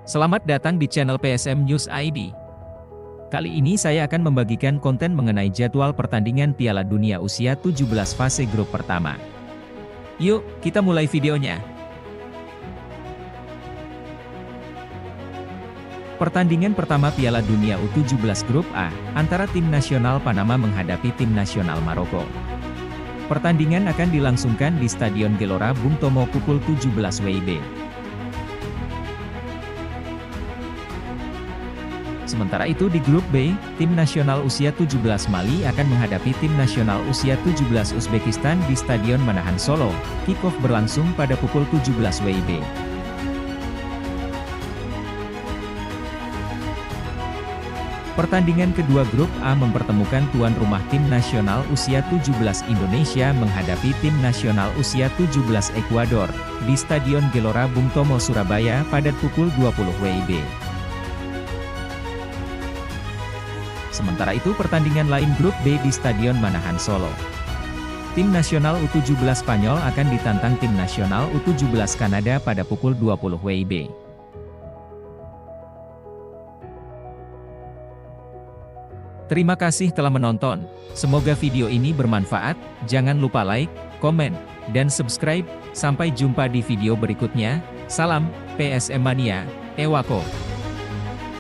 Selamat datang di channel PSM News ID. Kali ini saya akan membagikan konten mengenai jadwal pertandingan Piala Dunia usia 17 fase grup pertama. Yuk, kita mulai videonya. Pertandingan pertama Piala Dunia U17 Grup A, antara tim nasional Panama menghadapi tim nasional Maroko. Pertandingan akan dilangsungkan di Stadion Gelora Bung Tomo pukul 17 WIB. Sementara itu di grup B, tim nasional usia 17 Mali akan menghadapi tim nasional usia 17 Uzbekistan di Stadion Manahan Solo. Kick-off berlangsung pada pukul 17 WIB. Pertandingan kedua grup A mempertemukan tuan rumah tim nasional usia 17 Indonesia menghadapi tim nasional usia 17 Ekuador, di Stadion Gelora Bung Tomo Surabaya pada pukul 20 WIB. Sementara itu pertandingan lain grup B di Stadion Manahan Solo. Tim nasional U17 Spanyol akan ditantang tim nasional U17 Kanada pada pukul 20 WIB. Terima kasih telah menonton. Semoga video ini bermanfaat. Jangan lupa like, komen, dan subscribe. Sampai jumpa di video berikutnya. Salam PSM Mania, Ewako.